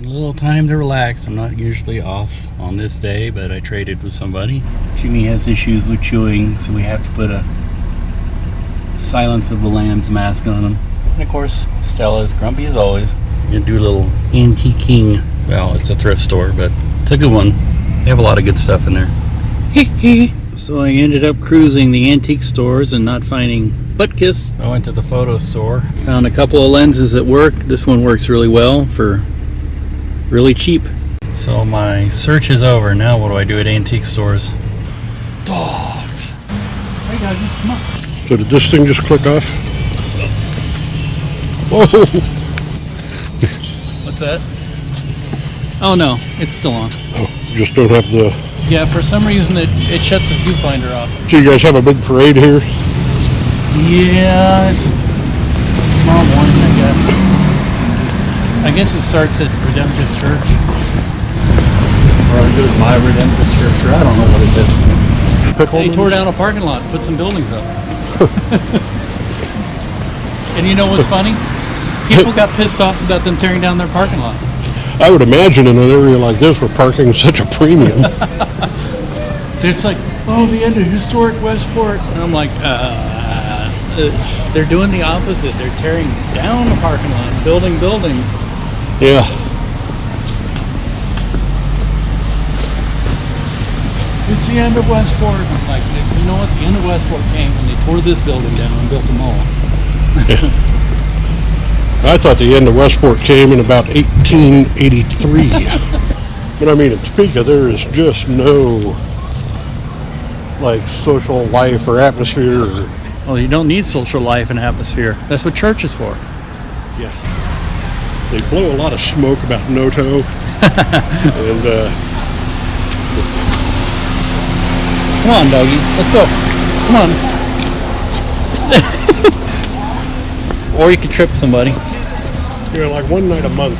Taking a little time to relax. I'm not usually off on this day, but I traded with somebody. Jimmy has issues with chewing, so we have to put a Silence of the Lambs mask on him. And of course, Stella's grumpy as always. We're gonna do a little antiquing. Well, it's a thrift store, but it's a good one. They have a lot of good stuff in there. So I ended up cruising the antique stores and not finding butt kiss. I went to the photo store, found a couple of lenses that work. This one works really well for really cheap. So my search is over. Now what do I do at antique stores? Dogs. Hey guys, come on. So did this thing just click off? Whoa! What's that? Oh no, it's still on. Oh, you just don't have the... Yeah, for some reason it shuts the viewfinder off. So you guys have a big parade here? Yeah, it's tomorrow morning, I guess. I guess it starts at Redemptorist Church. Or it goes by Redemptorist Church, or I don't know what it is. They tore down a parking lot, put some buildings up. And you know what's funny? People got pissed off about them tearing down their parking lot. I would imagine in an area like this where parking is such a premium. It's like, oh, the end of historic Westport. And I'm like, they're doing the opposite. They're tearing down the parking lot, building buildings. Yeah. It's the end of Westport. I'm like, you know what? The end of Westport came when they tore this building down and built a mall. I thought the end of Westport came in about 1883. But I mean, in Topeka, there is just no like social life or atmosphere. Well, you don't need social life and atmosphere. That's what church is for. Yeah. They blow a lot of smoke about Noto. And come on, doggies. Let's go. Come on. Or you could trip somebody. yeah, like one night a month.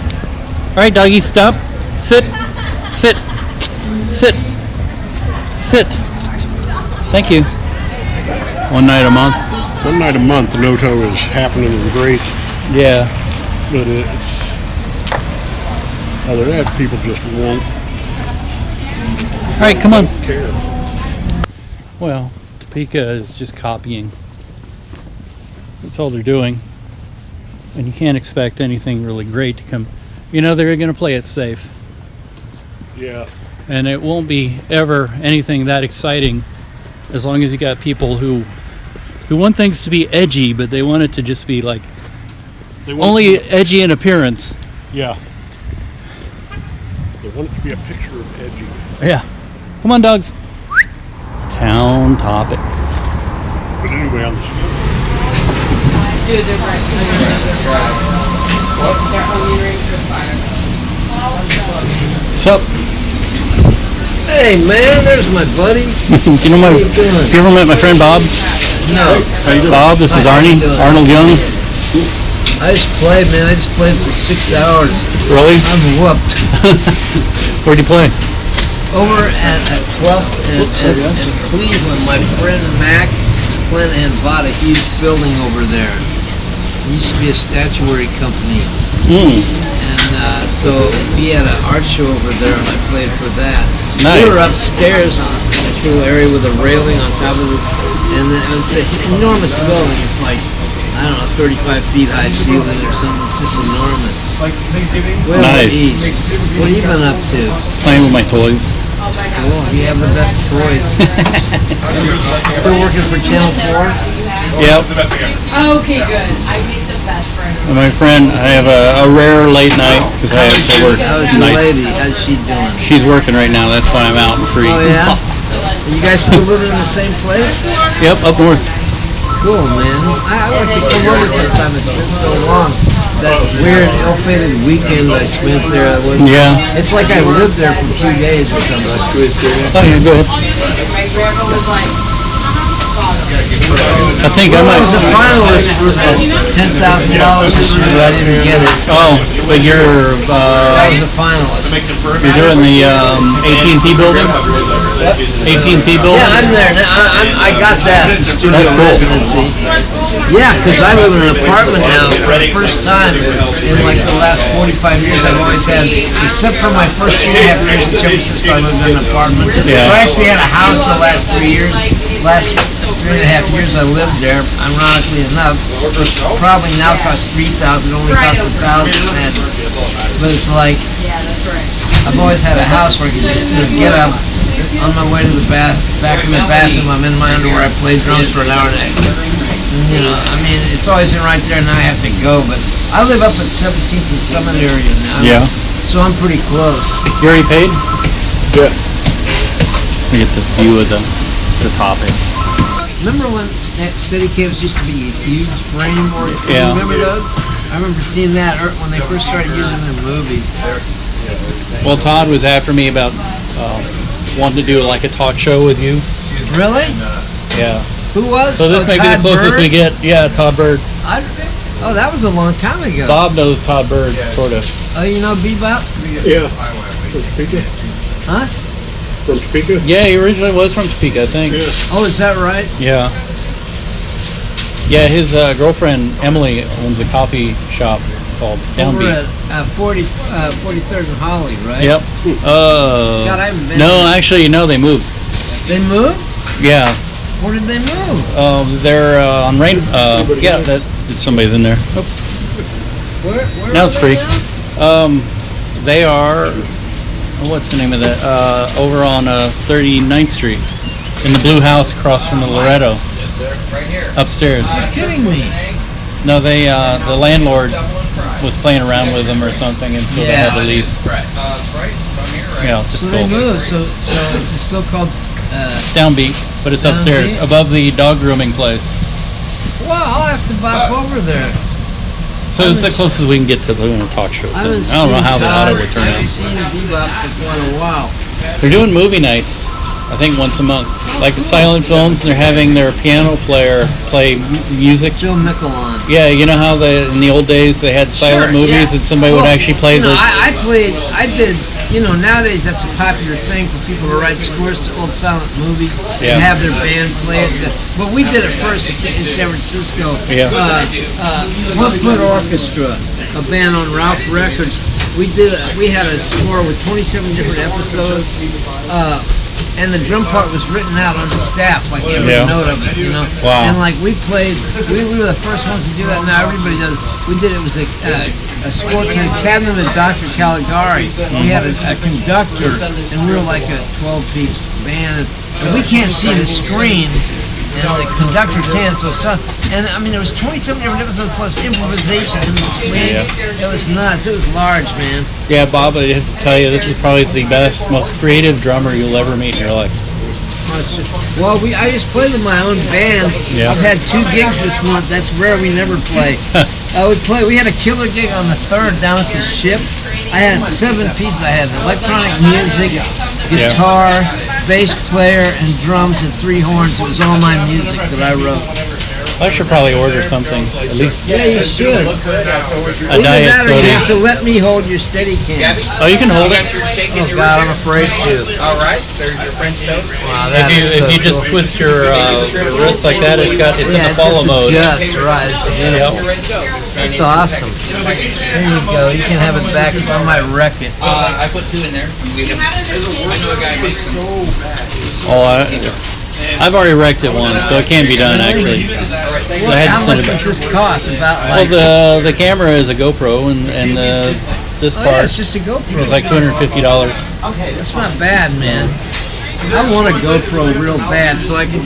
All right, doggies, stop. Sit. Sit. Sit. Sit. Thank you. One night a month. One night a month, Noto is happening and great. Yeah. But it's other than that, people just won't. All right, come on. Care. Well, Topeka is just copying. That's all they're doing. And you can't expect anything really great to come. You know, they're going to play it safe. Yeah. And it won't be ever anything that exciting as long as you got people who want things to be edgy, but they want it to just be like only edgy in appearance. Yeah. They want it to be a picture of edgy. Yeah. Come on, dogs. Town topic. But anyway, on the Dude, they're right. They're only rings for fire. What's up? Hey man, there's my buddy. Do you know my? How you doing? You ever met my friend Bob? No. Bob, this is Hi, how Arnie. you doing? Arnold Young. I just played, man. I just played for 6 hours. Really? I'm whooped. Where'd you play? Over at 12th and Cleveland, my friend Mac went and bought a huge building over there. It used to be a statuary company. And so we had an art show over there and I played for that. Nice. We were upstairs on this little area with a railing on top of it. And then it was an enormous building. It's like, I don't know, 35 feet high ceiling or something. It's just enormous. Way over Nice. east. What have you been up to? Playing with my toys. Cool. You have the best toys. Still working for Channel 4? Yep. Okay, good. I made the best friend. And my friend, I have a rare late night because I have to work How's your night. lady? How's she doing? She's working right now. That's why I'm out and free. Oh, yeah? You guys still living in the same place? Yep, up north. Cool, man. I like to come over sometime. It's been so long. That weird, ill-fated weekend I spent there. Yeah. It's like I lived there for 2 days or something. Oh yeah, go ahead. My grandma was like, I think I I might. was a finalist for the $10,000 this year, but I didn't get it. Oh, but I was a finalist. you're doing the AT&T building. AT&T building? Yeah, I'm there. I got that studio That's cool. residency. Yeah, because I live in an apartment now for the first time in like the last 45 years. I've always had, except for my first 3.5 years in San Francisco, I lived in an apartment. Yeah. I actually had a house the last 3 years. Last 3.5 years I lived there. Ironically enough, probably now costs $3,000. Only cost $1,000. But it's like I've always had a house where I could just get up on my way to the back in the bathroom. I'm in my underwear. I play drums for an hour and a half. You know, I mean, it's always been right there. Now I have to go, but I live up at 17th and Summit area now. Yeah. So I'm pretty close. You already paid? Yeah. We get the view of the topic. Remember when Steady Caves used to be these huge frame boards? Yeah. Remember those? I remember seeing that when they first started using them in movies. Well, Todd was after me about wanting to do like a talk show with you. Really? Yeah. Who was? So this may be the Todd closest Bird? we get. Yeah, Todd Bird. Oh, that was a long time ago. Bob knows Todd Bird, sort of. Oh, you know Bebop? Yeah. From Topeka? Huh? From Topeka? Yeah, he originally was from Topeka, I think. Yeah. Oh, is that right? Yeah. Yeah, his girlfriend Emily owns a coffee shop called Over Downbeat. at 43rd and Holly, right? Yep. God, I haven't been No, there. actually, no, they moved. They moved? Yeah. Where did they move? They're on Rain. Yeah, somebody's in there. Oh, Where now are it's they free. now? They are. What's the name of that? Over on 39th Street, in the blue house across from the Loretto. Upstairs. You're kidding me. No, they the landlord was playing around with them or something, and so they had to leave. Yeah, So typical. they moved. So it's still called. Downbeat, but it's upstairs, Downbeat? above the dog grooming place. Wow, I'll have to bop over there. So it's the closest we can get to doing a talk show thing. I haven't I don't know seen how the Todd. audio would turn I haven't out. seen Bebop for quite a while. They're doing movie nights, I think once a month. Like the silent films, they're having their piano player play music. Joe Michelon. Yeah, you know how in the old days they had silent movies yeah. and somebody would Well, actually play you know, the... I did, nowadays that's a popular thing for people to write scores to old silent movies Yeah. and have their band play it. But we did it first in San Francisco. Yeah. One Foot Orchestra, a band on Ralph Records. We had a score with 27 different episodes. And the drum part was written out on the staff, like every Yeah. note of it, Wow. And like we were the first ones to do that. Now everybody does. We did it was a score to the Cabinet of Dr. Caligari. We had a conductor, and we were like a 12-piece band. And we can't see the screen, and the conductor can. And I mean, there was 27 different episodes plus improvisation in between. Yeah. It was nuts. It was large, man. Yeah, Bob, I have to tell you, this is probably the best, most creative drummer you'll ever meet in your life. Well, I just played with my own band. Yeah. I've had 2 gigs this month. That's rare. We never play. We had a killer gig on the 3rd down at the Ship. I had 7 pieces. I had electronic music, guitar, bass player, and drums and 3 horns. It was all my music that I wrote. I should probably order something, at least Yeah, you should. a Either diet that or you have soda. to let me hold your steady cam. Oh, you can hold it. Oh God, I'm afraid to. All right, there's your French toast. Wow, that is If you so just cool. twist your wrist like that, it's in the follow mode. Just right. Yep. That's awesome. There you go. You can have it back if I might wreck it. I put 2 in there. I know a guy who makes them. Oh, I've already wrecked it once, so it can be done actually. So I had to How send much it back. does this cost? About Well, like. the camera is a GoPro, and this Oh yeah, part it's just a GoPro. is like $250. That's not bad, man. I want a GoPro real bad, so I can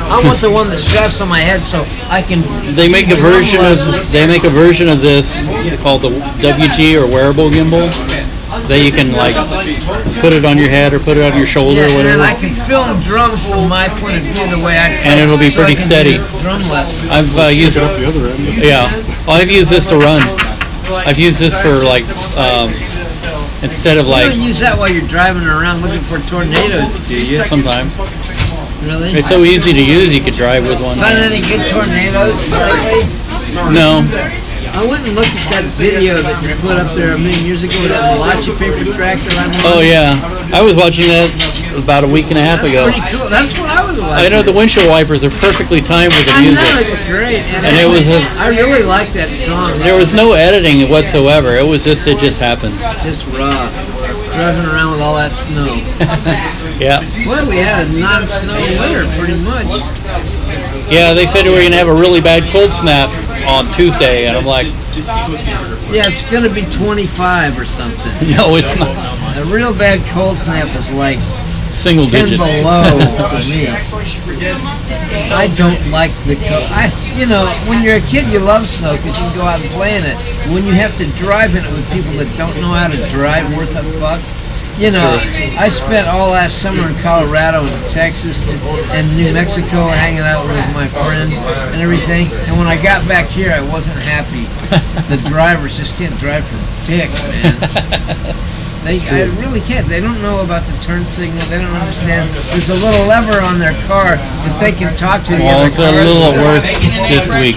I want the one that straps on my head, so I can. They make a version of this called the WG or wearable gimbal that you can like put it on your head or put it on your shoulder Yeah, or and then whatever. I can film drums from my point of view the way I. And it'll be so I pretty can steady. do Drum lessons. I've used Off the other end. yeah. Well, I've used this to run. I've used this for like instead of You like don't use that while you're driving around looking for tornadoes, do you? sometimes. Really? It's so easy to use. You could drive with one. Find any good tornadoes lately? No. I went and looked at that video that you put up there a million years ago with that Malachi paper tractor. Oh yeah, I was watching that about a week and a half ago. Pretty cool. That's what I was watching. I know the windshield wipers are perfectly timed with the I music. know, it's great. And it was I really like that song. There was no editing whatsoever. It just happened. Just raw. Driving around with all that snow. Yeah. Well, we had a non-snow winter pretty much. Yeah, they said we were going to have a really bad cold snap on Tuesday, and I'm like, Yeah, it's going to be 25 or something. no, it's not. A real bad cold snap was like Single 10 digits. below for me. I don't like the cold. You know, when you're a kid, you love snow because you can go out and play in it. When you have to drive in it with people that don't know how to drive worth a fuck, you know, I spent all last summer in Colorado and Texas and New Mexico hanging out with my friends and everything. And when I got back here, I wasn't happy. The drivers just can't drive for dick, man. I really can't. They don't know about the turn signal. They don't understand. There's a little lever on their car that they can talk to the Well, other it's a cars. little worse this week.